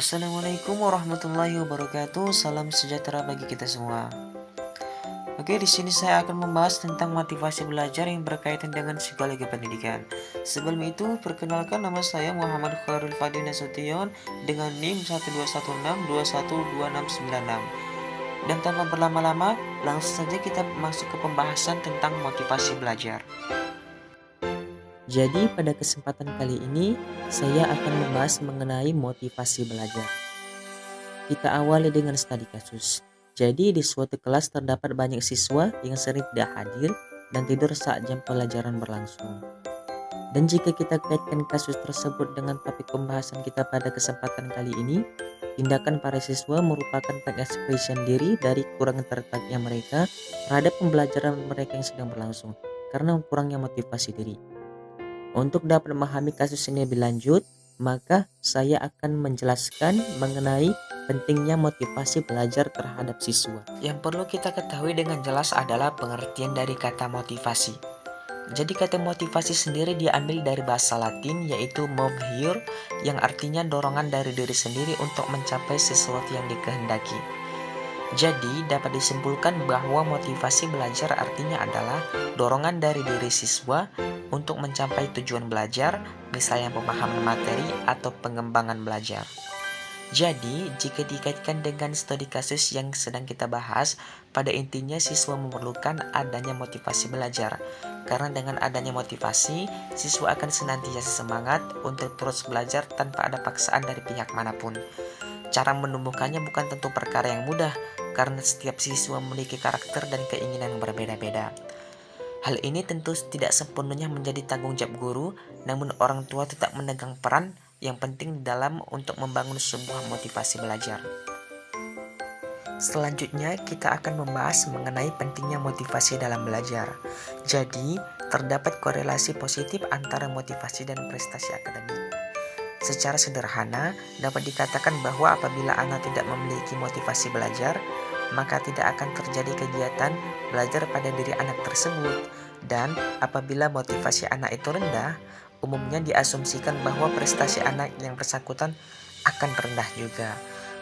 Assalamualaikum warahmatullahi wabarakatuh. Salam sejahtera bagi kita semua. Oke, di sini saya akan membahas tentang motivasi belajar yang berkaitan dengan psikologi pendidikan. Sebelum itu, perkenalkan nama saya Muhammad Khairul Fadil Nasution dengan NIM 12162122696. Dan tanpa berlama-lama, langsung saja kita masuk ke pembahasan tentang motivasi belajar. Jadi pada kesempatan kali ini saya akan membahas mengenai motivasi belajar. Kita awali dengan studi kasus. Jadi di suatu kelas terdapat banyak siswa yang sering tidak hadir dan tidur saat jam pelajaran berlangsung. Dan jika kita kaitkan kasus tersebut dengan topik pembahasan kita pada kesempatan kali ini, tindakan para siswa merupakan pengekspresian diri dari kurang tertatiknya mereka terhadap pembelajaran mereka yang sedang berlangsung karena kurangnya motivasi diri. Untuk dapat memahami kasus ini lebih lanjut, maka saya akan menjelaskan mengenai pentingnya motivasi belajar terhadap siswa. Yang perlu kita ketahui dengan jelas adalah pengertian dari kata motivasi. Jadi kata motivasi sendiri diambil dari bahasa Latin yaitu movere, yang artinya dorongan dari diri sendiri untuk mencapai sesuatu yang dikehendaki. Jadi dapat disimpulkan bahwa motivasi belajar artinya adalah dorongan dari diri siswa untuk mencapai tujuan belajar, misalnya pemahaman materi atau pengembangan belajar. Jadi, jika dikaitkan dengan studi kasus yang sedang kita bahas, pada intinya siswa memerlukan adanya motivasi belajar. Karena dengan adanya motivasi, siswa akan senantiasa semangat untuk terus belajar tanpa ada paksaan dari pihak manapun. Cara menumbuhkannya bukan tentu perkara yang mudah, karena setiap siswa memiliki karakter dan keinginan yang berbeda-beda. Hal ini tentu tidak sepenuhnya menjadi tanggung jawab guru, namun orang tua tetap memegang peran yang penting dalam untuk membangun sebuah motivasi belajar. Selanjutnya kita akan membahas mengenai pentingnya motivasi dalam belajar. Jadi, terdapat korelasi positif antara motivasi dan prestasi akademik. Secara sederhana, dapat dikatakan bahwa apabila anak tidak memiliki motivasi belajar, maka tidak akan terjadi kegiatan belajar pada diri anak tersebut. Dan apabila motivasi anak itu rendah, umumnya diasumsikan bahwa prestasi anak yang bersangkutan akan rendah juga.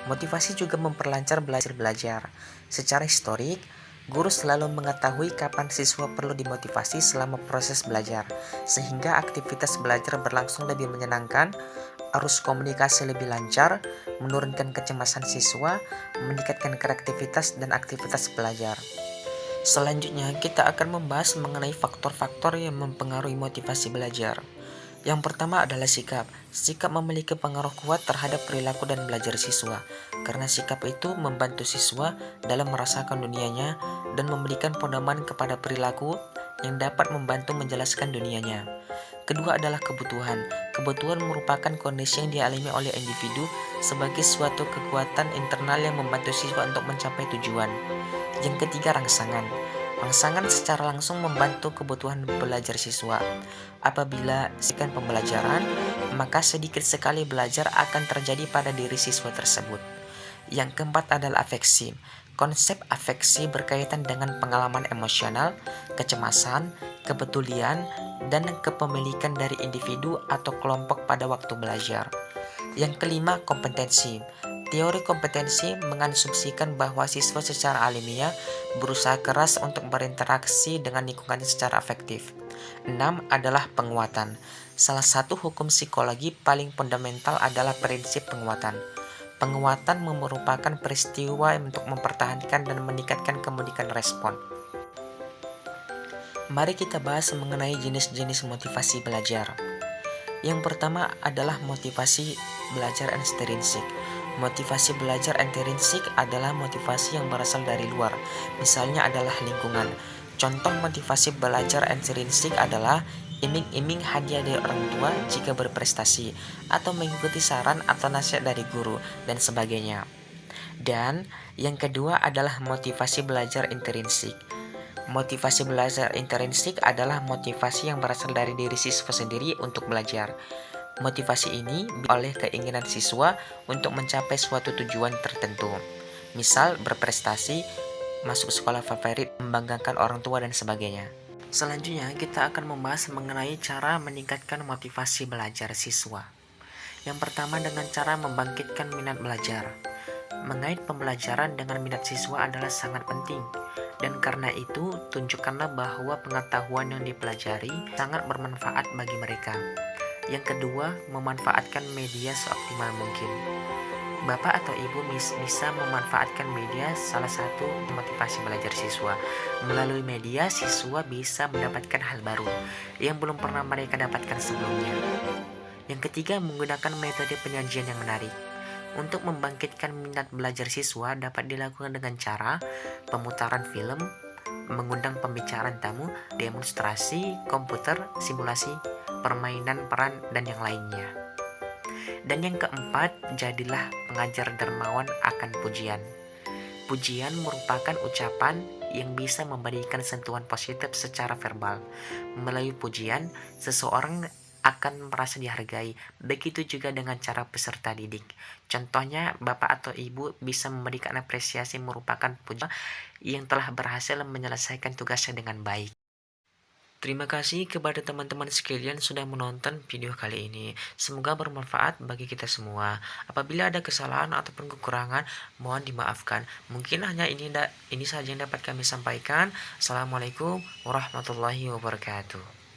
Motivasi juga memperlancar belajar. Secara historik, guru selalu mengetahui kapan siswa perlu dimotivasi selama proses belajar, sehingga aktivitas belajar berlangsung lebih menyenangkan, arus komunikasi lebih lancar, menurunkan kecemasan siswa, meningkatkan kreativitas dan aktivitas belajar. Selanjutnya, kita akan membahas mengenai faktor-faktor yang mempengaruhi motivasi belajar. Yang pertama adalah sikap. Sikap memiliki pengaruh kuat terhadap perilaku dan belajar siswa, karena sikap itu membantu siswa dalam merasakan dunianya dan memberikan pedoman kepada perilaku yang dapat membantu menjelaskan dunianya. Kedua adalah kebutuhan. Kebutuhan merupakan kondisi yang dialami oleh individu sebagai suatu kekuatan internal yang membantu siswa untuk mencapai tujuan. Yang ketiga, rangsangan. Rangsangan secara langsung membantu kebutuhan belajar siswa. Apabila sikan pembelajaran, maka sedikit sekali belajar akan terjadi pada diri siswa tersebut. Yang keempat adalah afeksi. Konsep afeksi berkaitan dengan pengalaman emosional, kecemasan, kepedulian, dan kepemilikan dari individu atau kelompok pada waktu belajar. Yang kelima, kompetensi. Teori kompetensi mengasumsikan bahwa siswa secara alamiah berusaha keras untuk berinteraksi dengan lingkungannya secara efektif. 6 adalah penguatan. Salah satu hukum psikologi paling fundamental adalah prinsip penguatan. Penguatan merupakan peristiwa untuk mempertahankan dan meningkatkan kemudian respon. Mari kita bahas mengenai jenis-jenis motivasi belajar. Yang pertama adalah motivasi belajar intrinsik. Motivasi belajar intrinsik adalah motivasi yang berasal dari luar, misalnya adalah lingkungan. Contoh motivasi belajar intrinsik adalah iming-iming hadiah dari orang tua jika berprestasi, atau mengikuti saran atau nasihat dari guru, dan sebagainya. Dan yang kedua adalah motivasi belajar intrinsik. Motivasi belajar intrinsik adalah motivasi yang berasal dari diri siswa sendiri untuk belajar. Motivasi ini oleh keinginan siswa untuk mencapai suatu tujuan tertentu. Misal berprestasi, masuk sekolah favorit, membanggakan orang tua dan sebagainya. Selanjutnya kita akan membahas mengenai cara meningkatkan motivasi belajar siswa. Yang pertama dengan cara membangkitkan minat belajar. Mengait pembelajaran dengan minat siswa adalah sangat penting. Dan karena itu, tunjukkanlah bahwa pengetahuan yang dipelajari sangat bermanfaat bagi mereka. Yang kedua, memanfaatkan media seoptimal mungkin. Bapak atau ibu bisa memanfaatkan media salah satu motivasi belajar siswa. Melalui media, siswa bisa mendapatkan hal baru yang belum pernah mereka dapatkan sebelumnya. Yang ketiga, menggunakan metode penyajian yang menarik. Untuk membangkitkan minat belajar siswa dapat dilakukan dengan cara pemutaran film, mengundang pembicaraan tamu, demonstrasi komputer, simulasi, permainan peran, dan yang lainnya. Dan yang keempat, jadilah pengajar dermawan akan pujian. Pujian merupakan ucapan yang bisa memberikan sentuhan positif secara verbal. Melalui pujian, seseorang akan merasa dihargai. Begitu juga dengan cara peserta didik. Contohnya, bapak atau ibu bisa memberikan apresiasi merupakan pujian yang telah berhasil menyelesaikan tugasnya dengan baik. Terima kasih kepada teman-teman sekalian sudah menonton video kali ini. Semoga bermanfaat bagi kita semua. Apabila ada kesalahan ataupun kekurangan, mohon dimaafkan. Mungkin hanya ini saja yang dapat kami sampaikan. Assalamualaikum warahmatullahi wabarakatuh.